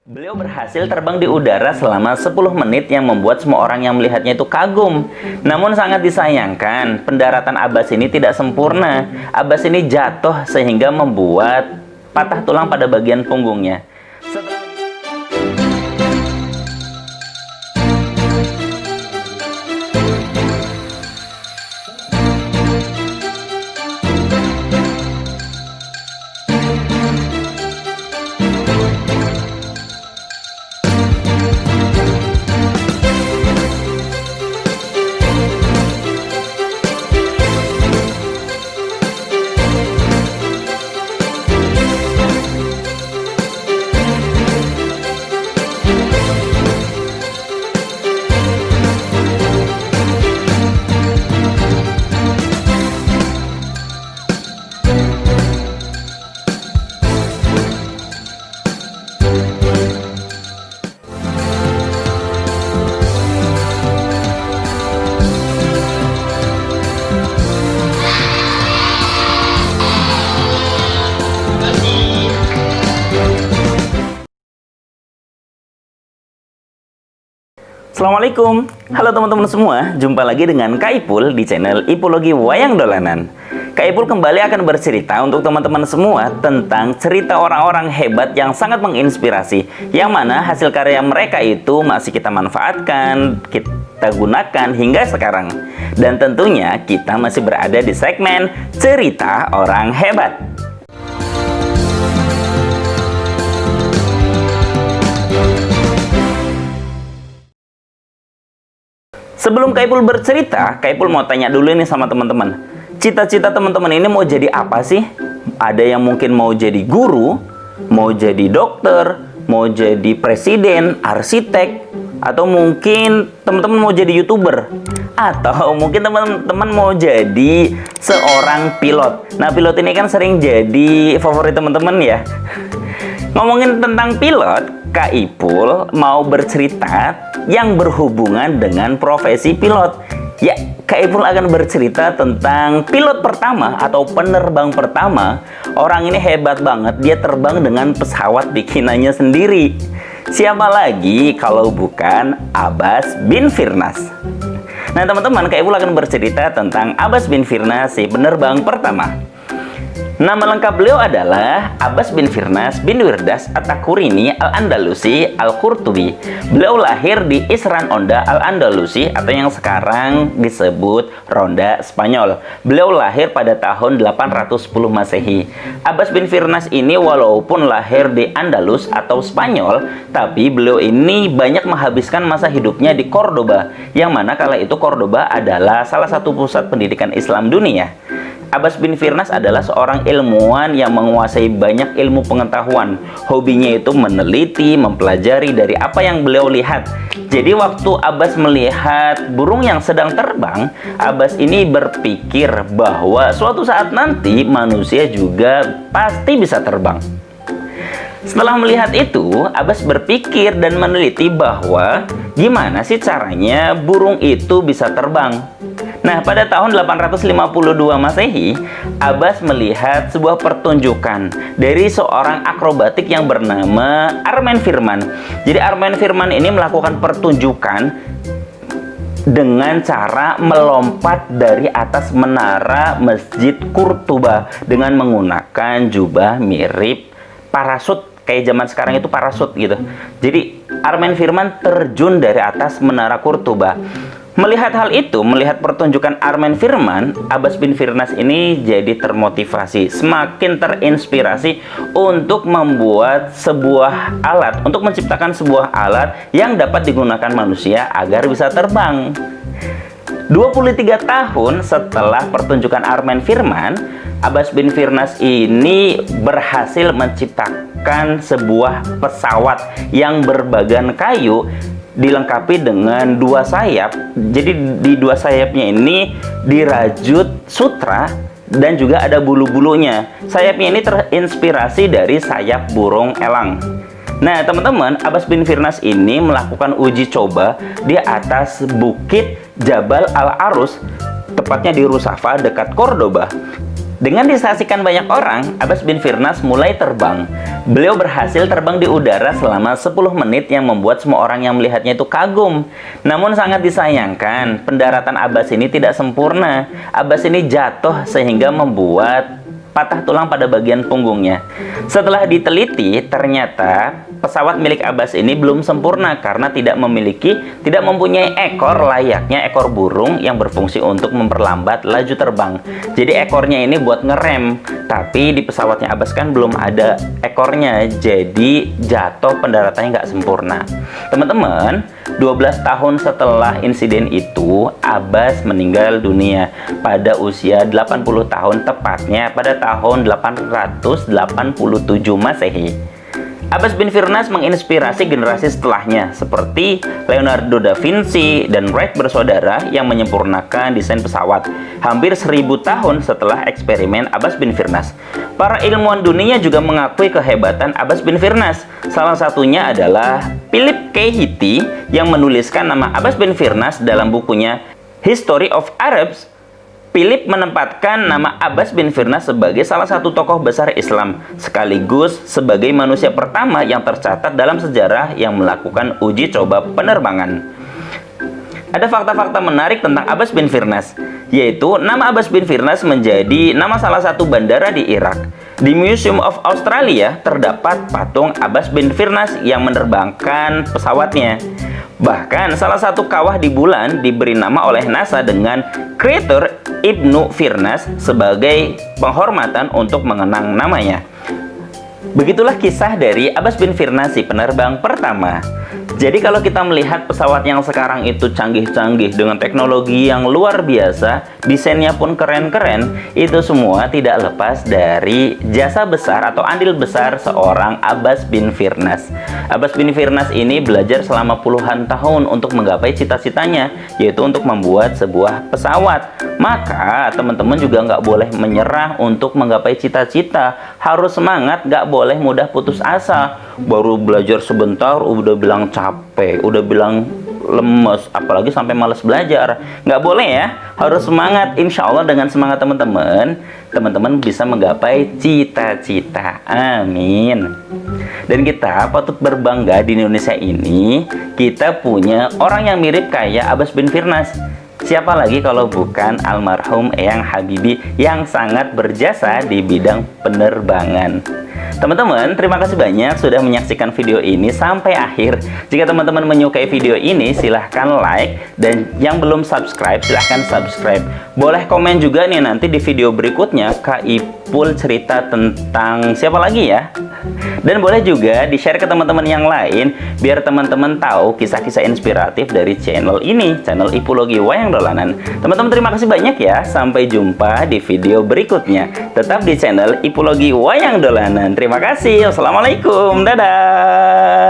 Beliau berhasil terbang di udara selama 10 menit yang membuat semua orang yang melihatnya itu kagum. Namun sangat disayangkan, pendaratan Abbas ini tidak sempurna. Abbas ini jatuh sehingga membuat patah tulang pada bagian punggungnya. Assalamualaikum, halo teman-teman semua. Jumpa lagi dengan Kak Ipul di channel Ipologi Wayang Dolanan. Kak Ipul kembali akan bercerita untuk teman-teman semua tentang cerita orang-orang hebat yang sangat menginspirasi, yang mana hasil karya mereka itu masih kita manfaatkan, kita gunakan hingga sekarang. Dan tentunya kita masih berada di segmen cerita orang hebat. Sebelum Kak Ipul bercerita, Kak Ipul mau tanya dulu nih sama teman-teman. Cita-cita teman-teman ini mau jadi apa sih? Ada yang mungkin mau jadi guru, mau jadi dokter, mau jadi presiden, arsitek, atau mungkin teman-teman mau jadi YouTuber, atau mungkin teman-teman mau jadi seorang pilot. Nah, pilot ini kan sering jadi favorit teman-teman ya. Ngomongin tentang pilot, Kak Ipul mau bercerita yang berhubungan dengan profesi pilot. Ya, Kak Ipul akan bercerita tentang pilot pertama atau penerbang pertama. Orang ini hebat banget, dia terbang dengan pesawat bikinannya sendiri. Siapa lagi kalau bukan Abbas bin Firnas. Nah teman-teman, Kak Ipul akan bercerita tentang Abbas bin Firnas, si penerbang pertama. Nama lengkap beliau adalah Abbas bin Firnas bin Wirdas At-Takurini Al-Andalusi Al-Qurtubi. Beliau lahir di Isran Onda Al-Andalusi atau yang sekarang disebut Ronda Spanyol. Beliau lahir pada tahun 810 Masehi. Abbas bin Firnas ini walaupun lahir di Andalus atau Spanyol, tapi beliau ini banyak menghabiskan masa hidupnya di Cordoba, yang mana kala itu Cordoba adalah salah satu pusat pendidikan Islam dunia. Abbas bin Firnas adalah seorang ilmuwan yang menguasai banyak ilmu pengetahuan. Hobinya itu meneliti, mempelajari dari apa yang beliau lihat. Jadi waktu Abbas melihat burung yang sedang terbang, Abbas ini berpikir bahwa suatu saat nanti manusia juga pasti bisa terbang. Setelah melihat itu, Abbas berpikir dan meneliti bahwa gimana sih caranya burung itu bisa terbang. Nah, pada tahun 852 Masehi, Abbas melihat sebuah pertunjukan dari seorang akrobatik yang bernama Armen Firman. Jadi Armen Firman ini melakukan pertunjukan dengan cara melompat dari atas menara Masjid Qurtuba dengan menggunakan jubah mirip parasut. Kayak zaman sekarang itu parasut gitu. Jadi Armen Firman terjun dari atas menara Qurtuba. Melihat hal itu, melihat pertunjukan Armen Firman, Abbas bin Firnas ini jadi termotivasi, semakin terinspirasi untuk membuat sebuah alat, untuk menciptakan sebuah alat yang dapat digunakan manusia agar bisa terbang. 23 tahun setelah pertunjukan Armen Firman, Abbas bin Firnas ini berhasil menciptakan sebuah pesawat yang berbagan kayu dilengkapi dengan dua sayap. Jadi di dua sayapnya ini dirajut sutra dan juga ada bulu-bulunya. Sayapnya ini terinspirasi dari sayap burung elang. Nah teman-teman, Abbas bin Firnas ini melakukan uji coba di atas bukit Jabal Al-Arus, tepatnya di Rusafa dekat Cordoba. Dengan disaksikan banyak orang, Abbas bin Firnas mulai terbang. Beliau berhasil terbang di udara selama 10 menit yang membuat semua orang yang melihatnya itu kagum. Namun sangat disayangkan, pendaratan Abbas ini tidak sempurna. Abbas ini jatuh sehingga membuat patah tulang pada bagian punggungnya. Setelah diteliti, ternyata pesawat milik Abbas ini belum sempurna karena tidak mempunyai ekor layaknya ekor burung yang berfungsi untuk memperlambat laju terbang. Jadi ekornya ini buat ngerem, tapi di pesawatnya Abbas kan belum ada ekornya, jadi jatuh pendaratannya nggak sempurna. Teman-teman, 12 tahun setelah insiden itu, Abbas meninggal dunia pada usia 80 tahun, tepatnya pada tahun 887 Masehi. Abbas bin Firnas menginspirasi generasi setelahnya seperti Leonardo da Vinci dan Wright bersaudara yang menyempurnakan desain pesawat hampir 1000 tahun setelah eksperimen Abbas bin Firnas. Para ilmuwan dunia juga mengakui kehebatan Abbas bin Firnas. Salah satunya adalah Philip K. Hitti yang menuliskan nama Abbas bin Firnas dalam bukunya History of Arabs. Philip menempatkan nama Abbas bin Firnas sebagai salah satu tokoh besar Islam, sekaligus sebagai manusia pertama yang tercatat dalam sejarah yang melakukan uji coba penerbangan. Ada fakta-fakta menarik tentang Abbas bin Firnas, yaitu nama Abbas bin Firnas menjadi nama salah satu bandara di Irak. Di Museum of Australia terdapat patung Abbas bin Firnas yang menerbangkan pesawatnya. Bahkan salah satu kawah di bulan diberi nama oleh NASA dengan Crater Ibnu Firnas sebagai penghormatan untuk mengenang namanya. Begitulah kisah dari Abbas bin Firnas, si penerbang pertama. Jadi kalau kita melihat pesawat yang sekarang itu canggih-canggih dengan teknologi yang luar biasa, desainnya pun keren-keren, itu semua tidak lepas dari jasa besar atau andil besar seorang Abbas bin Firnas. Abbas bin Firnas ini belajar selama puluhan tahun untuk menggapai cita-citanya, yaitu untuk membuat sebuah pesawat. Maka teman-teman juga nggak boleh menyerah untuk menggapai cita-cita. Harus semangat, nggak boleh mudah putus asa. Baru belajar sebentar udah bilang capek, udah bilang lemes, apalagi sampai males belajar. Nggak boleh ya, harus semangat. Insya Allah dengan semangat teman-teman bisa menggapai cita-cita. Amin. Dan kita patut berbangga di Indonesia ini, kita punya orang yang mirip kayak Abbas bin Firnas. Siapa lagi kalau bukan almarhum Eyang Habibie yang sangat berjasa di bidang penerbangan. Teman-teman, terima kasih banyak sudah menyaksikan video ini sampai akhir. Jika teman-teman menyukai video ini, silahkan like. Dan yang belum subscribe, silahkan subscribe. Boleh komen juga nih nanti di video berikutnya, Kak Ipul cerita tentang siapa lagi ya. Dan boleh juga di-share ke teman-teman yang lain, biar teman-teman tahu kisah-kisah inspiratif dari channel ini, channel Ipologi Wayang Dolanan. Teman-teman, terima kasih banyak ya. Sampai jumpa di video berikutnya. Tetap di channel Ipologi Wayang Dolanan. Terima kasih. Wassalamualaikum. Dadah.